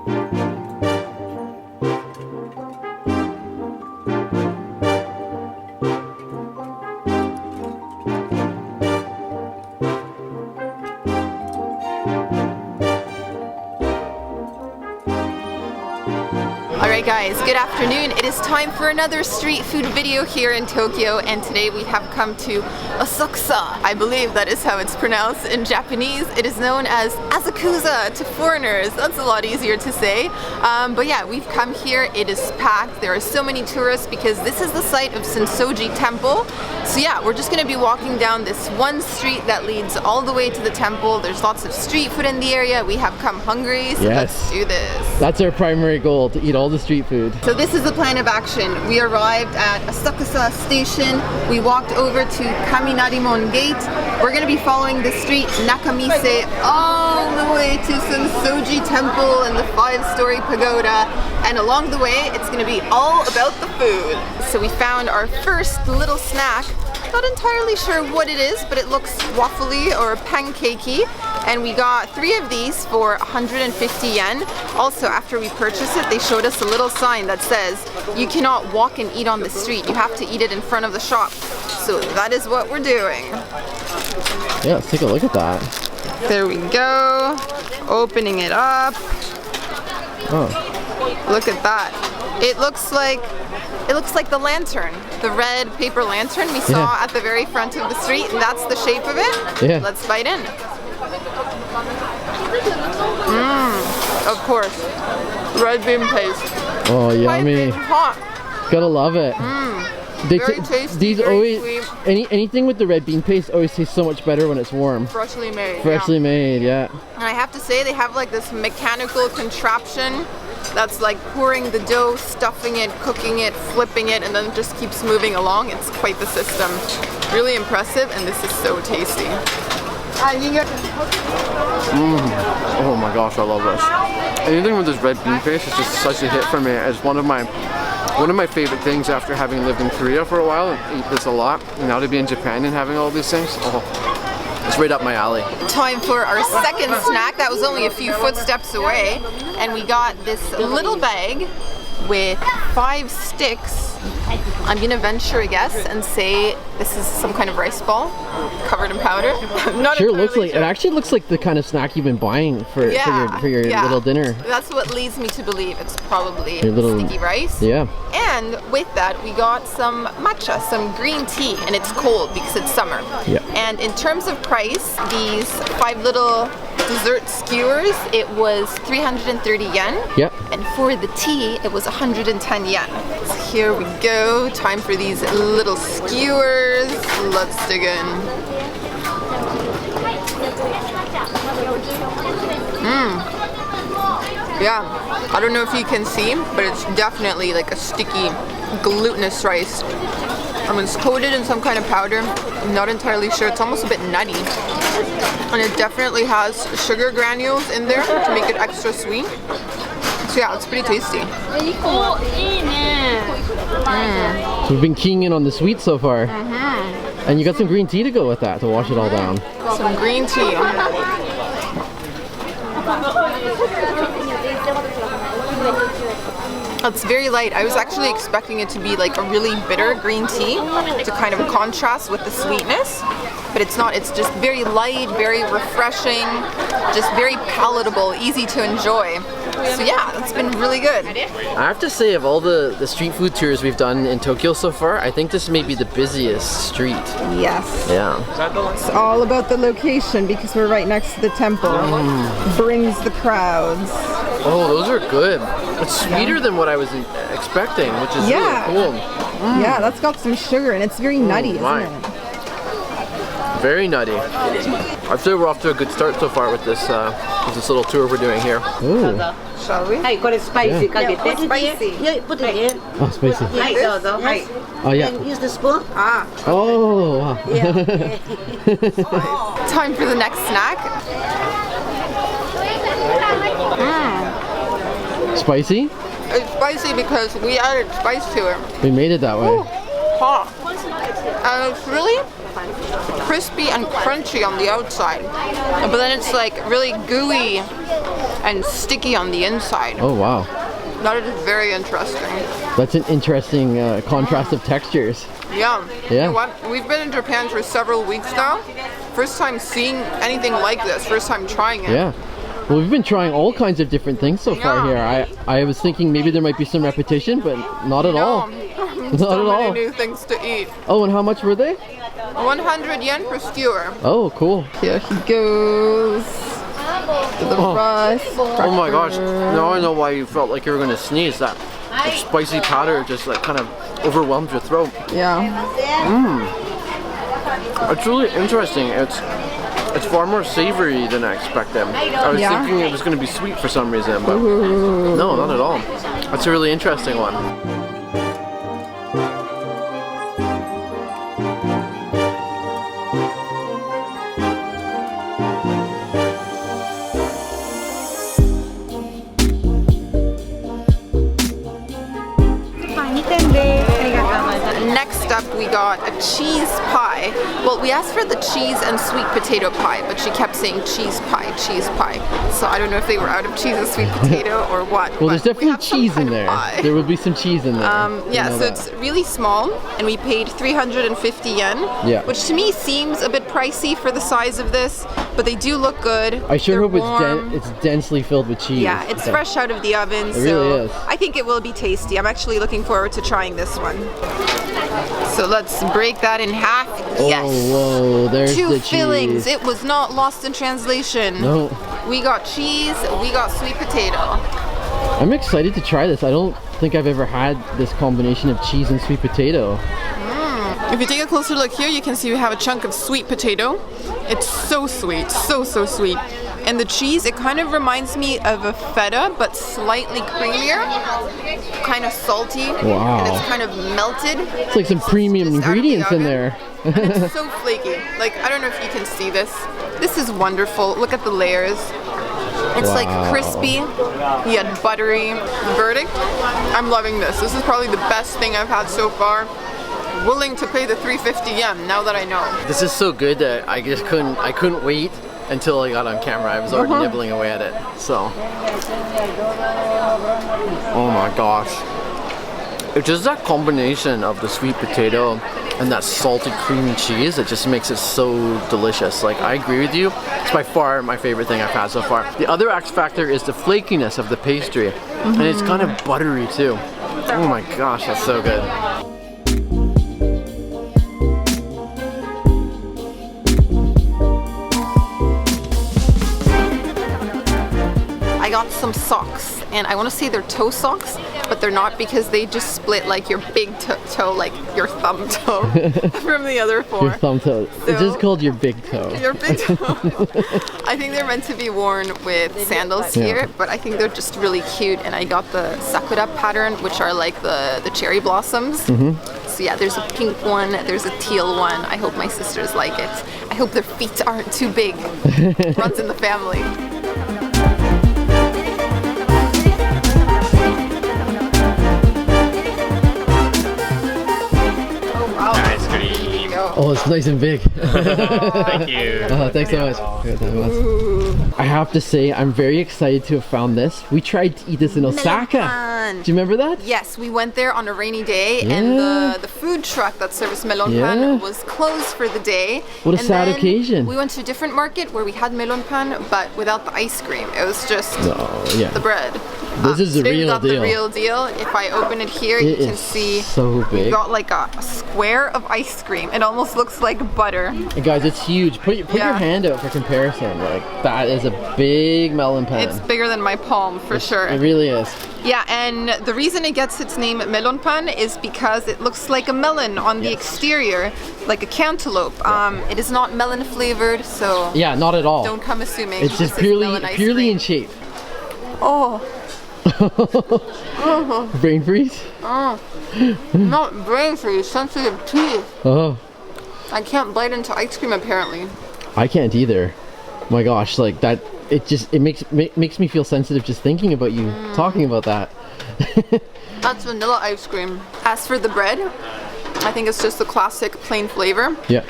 Alright guys, good afternoon. It is time for another street food video here in Tokyo, and today we have come to Asakusa. I believe that is how it's pronounced in Japanese. It is known as Asakusa to foreigners. That's a lot easier to say. But yeah, we've come here. It is packed. There are so many tourists because this is the site of Senso-ji Temple. So yeah, we're just going to be walking down this one street that leads all the way to the temple. There's lots of street food in the area. We have come hungry, so let's do this. That's our primary goal, to eat all the street food. So this is the plan of action. We arrived at Asakusa station. We walked over to Kanimarinom gate. We're going to be following the street Nakamise all the way to Senso-ji Temple and the 5-story pagoda. And along the way, it's going to be all about the food. So we found our first little snack. Not entirely sure what it is, but it looks waffly or pancakey. And we got 3 of these for 150 yen. Also, after we purchased it, they showed us a little sign that says, you cannot walk and eat on the street. You have to eat it in front of the shop. So that is what we're doing. Yeah, let's take a look at that. There we go. Opening it up. Oh. Look at that. It looks like the lantern, the red paper lantern we saw at the very front of the street, and that's the shape of it. Yeah. Let's bite in. Of course. Red bean paste. Oh, yummy. Piping hot. Gotta love it. Very tasty, these very always, sweet. anything with the red bean paste always tastes so much better when it's warm. Freshly made. Freshly made, yeah. And I have to say, they have like this mechanical contraption that's like pouring the dough, stuffing it, cooking it, flipping it, and then it just keeps moving along. It's quite the system. Really impressive, and this is so tasty. Oh my gosh, I love this. Anything with this red bean paste is just such a hit for me. It's one of my favorite things after having lived in Korea for a while and eat this a lot. And now to be in Japan and having all these things, it's right up my alley. Time for our second snack. That was only a few footsteps away, and we got this little bag with 5 sticks. I'm gonna venture a guess and say this is some kind of rice ball covered in powder. Not Sure looks like sure. it. Actually looks like the kind of snack you've been buying for your little dinner. That's what leads me to believe it's probably Your little sticky rice. Yeah. And with that, we got some matcha, some green tea, and it's cold because it's summer. Yeah. And in terms of price, these 5 little dessert skewers, it was 330 yen. Yep. And for the tea, it was 110 yen. So here we go. Time for these little skewers. Let's dig in. Yeah, I don't know if you can see, but it's definitely like a sticky, glutinous rice. I mean, it's coated in some kind of powder. I'm not entirely sure. It's almost a bit nutty. And it definitely has sugar granules in there to make it extra sweet. So yeah, it's pretty tasty. So we've been keying in on the sweet so far. And you got some green tea to go with that to wash it all down. Some green tea. It's very light. I was actually expecting it to be like a really bitter green tea to kind of contrast with the sweetness, but it's not. It's just very light, very refreshing, just very palatable, easy to enjoy. So yeah, it's been really good. I have to say, of all the street food tours we've done in Tokyo so far, I think this may be the busiest street. Yes. Yeah. It's all about the location because we're right next to the temple. Brings the crowds. Oh, those are good. It's sweeter than what I was expecting, which is really cool. Yeah, that's got some sugar and it's very nutty, isn't it? Very nutty. I'd say we're off to a good start so far with this little tour we're doing here. Ooh. Shall we? Spicy. Spicy. Yeah, put it in. Oh, spicy. Oh, yeah. And use the spoon. Oh, wow. Time for the next snack. Spicy? It's spicy because we added spice to it. We made it that way. Hot. And it's really crispy and crunchy on the outside, but then it's like really gooey and sticky on the inside. Oh wow. That is very interesting. That's an interesting contrast of textures. Yeah. Yeah. You know what? We've been in Japan for several weeks now. First time seeing anything like this. First time trying it. Yeah. Well, we've been trying all kinds of different things so far here. I was thinking maybe there might be some repetition, but not at all. Not so at many all. new things to eat. Oh, and how much were they? 100 yen per skewer. Oh, cool. Here he goes. The rice. Oh my gosh, now I know why you felt like you were gonna sneeze. That spicy powder just like kind of overwhelmed your throat. Yeah. It's really interesting. It's far more savory than I expected. I was thinking it was gonna be sweet for some reason, but no, not at all. That's a really interesting one. Next up, we got a cheese pie. Well, we asked for the cheese and sweet potato pie, but she kept saying cheese pie, cheese pie. So I don't know if they were out of cheese and sweet potato or what. Well, there's but we definitely have some cheese in kind of there. pie. There would be some cheese in there. Yeah, You know so that. it's really small, and we paid 350 yen, Yeah. which to me seems a bit pricey for the size of this, but they do look good. I sure They're hope warm. it's densely filled with cheese. Yeah, it's fresh out of the oven, It so really is. I think it will be tasty. I'm actually looking forward to trying this one. So let's break that in half. Oh, Yes! whoa, there's Two the fillings. cheese. It was not lost in translation. No. We got cheese, we got sweet potato. I'm excited to try this. I don't think I've ever had this combination of cheese and sweet potato. If you take a closer look here, you can see we have a chunk of sweet potato. It's so sweet, so sweet. And the cheese, it kind of reminds me of a feta, but slightly creamier, kind of salty, Wow. and it's kind of melted. It's like some premium Just out of the ingredients in oven. there. And it's so flaky. Like, I don't know if you can see this. This is wonderful. Look at the layers. It's like Wow. crispy, yet buttery. Verdict, I'm loving this. This is probably the best thing I've had so far. Willing to pay the 350 yen now that I know. This is so good that I couldn't wait until I got on camera. I was already nibbling away at it. So, oh my gosh. It's just that combination of the sweet potato and that salty creamy cheese that just makes it so delicious. Like, I agree with you. It's by far my favorite thing I've had so far. The other X factor is the flakiness of the pastry. And it's kind of buttery too. Oh my gosh, that's so good. I got some socks, and I want to say they're toe socks, but they're not because they just split like your big toe, like your thumb toe from the other four. Your thumb toe. It's just So- called your big toe. Your big toe. I think they're meant to be worn with sandals Yeah. here, but I think they're just really cute. And I got the sakura pattern, which are like the cherry blossoms. So yeah, there's a pink one, there's a teal one. I hope my sisters like it. I hope their feet aren't too big. Runs in the family. Ice cream. Oh, it's nice and big. Thank you. Thanks so much. I have to say, I'm very excited to have found this. We tried to eat this in Osaka. Melon Do you remember that? Yes, we went there on a rainy day, and Yeah. the food truck that serves Melon Yeah. Pan was closed for the day. What a And sad then occasion. We went to a different market where we had Melon Pan, but without the ice cream. It was just Oh, yeah. the bread. This is the today we real got deal. the real deal. If I open it here, It you can is see so we big. got like a square of ice cream. It almost looks like butter. And guys, it's huge. Put your Yeah. hand out for comparison. Like, that is a big melon pan. It's bigger than my palm for sure. It really is. Yeah, and the reason it gets its name Melon Pan is because it looks like a melon on the exterior, like a cantaloupe. It is not melon flavored, so Yeah, not at all. don't come assuming. It's just this is melon ice purely cream. in shape. Oh, Brain freeze? not brain freeze, sensitive teeth. Oh, I can't bite into ice cream apparently. I can't either. My gosh, like that. It makes me feel sensitive just thinking about you talking about that. That's vanilla ice cream. As for the bread, I think it's just the classic plain flavor. Yeah.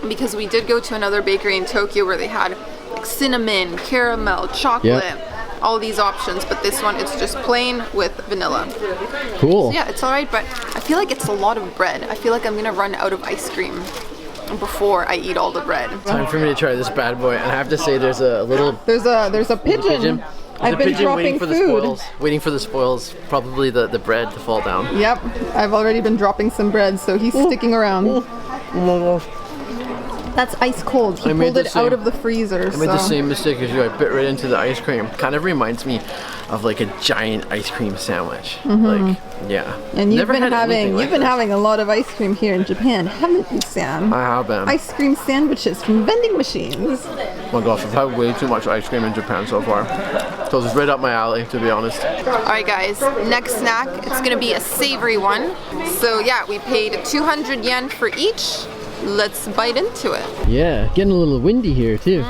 because we did go to another bakery in Tokyo where they had like cinnamon, caramel, chocolate, all these options, but this one it's just plain with vanilla. Cool. So yeah, it's alright, but I feel like it's a lot of bread. I feel like I'm gonna run out of ice cream before I eat all the bread. Time for me to try this bad boy, and I have to say there's a little There's a pigeon. I've been dropping food. Waiting for the spoils, probably the bread to fall down. Yep, I've already been dropping some bread, so he's sticking around. That's ice cold. He pulled it out of the freezer. I made the same mistake as you. I bit right into the ice cream. Kind of reminds me of like a giant ice cream sandwich. Like, yeah. And you've been having a lot of ice cream here in Japan, haven't you, Sam? I have been. Ice cream sandwiches from vending machines. Oh my gosh, I've had way too much ice cream in Japan so far. So it's right up my alley, to be honest. Alright guys, next snack, it's gonna be a savory one. So yeah, we paid 200 yen for each. Let's bite into it. Yeah, getting a little windy here too.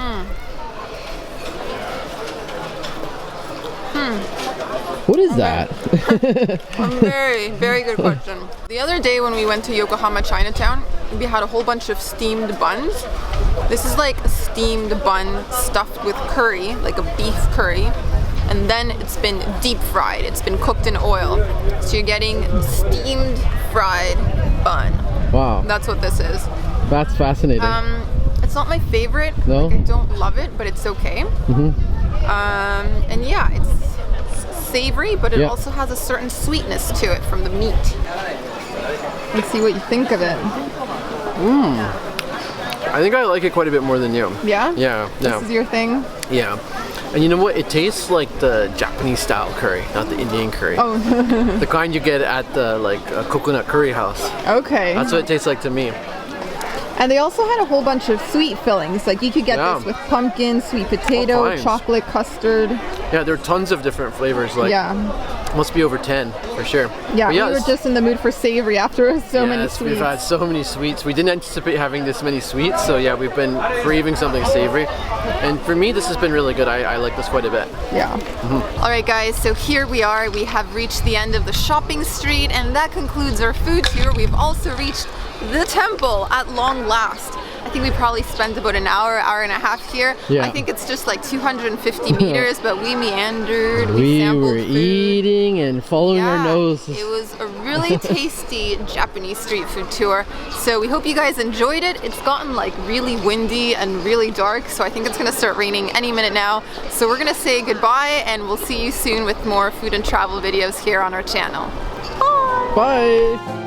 What is that? A very, very good question. The other day when we went to Yokohama Chinatown, we had a whole bunch of steamed buns. This is like a steamed bun stuffed with curry, like a beef curry. And then it's been deep fried. It's been cooked in oil. So you're getting steamed fried bun. Wow. That's what this is. That's fascinating. It's not my favorite. No? Like, I don't love it, but it's okay. And yeah, it's savory, but it also has a certain sweetness to it from the meat. Let's see what you think of it. I think I like it quite a bit more than you. Yeah? Yeah. This is your thing? Yeah. And you know what? It tastes like the Japanese style curry, not the Indian curry. Oh. The kind you get at the coconut curry house. Okay. That's what it tastes like to me. And they also had a whole bunch of sweet fillings. Like you could get this with pumpkin, sweet potato, chocolate, custard. Yeah, there are tons of different flavors. Like, must be over 10 for sure. Yeah, we were just in the mood for savory after so many sweets. We've had so many sweets. We didn't anticipate having this many sweets, so yeah, we've been craving something savory. And for me, this has been really good. I like this quite a bit. Yeah. All right, guys, so here we are. We have reached the end of the shopping street, and that concludes our food tour. We've also reached the temple at long last. I think we probably spent about an hour and a half here. Yeah. I think it's just like 250 meters, but we meandered. We sampled were food. Eating and following our nose. It was a really tasty Japanese street food tour. So we hope you guys enjoyed it. It's gotten like really windy and really dark, so I think it's gonna start raining any minute now. So we're gonna say goodbye, and we'll see you soon with more food and travel videos here on our channel. Bye! Bye!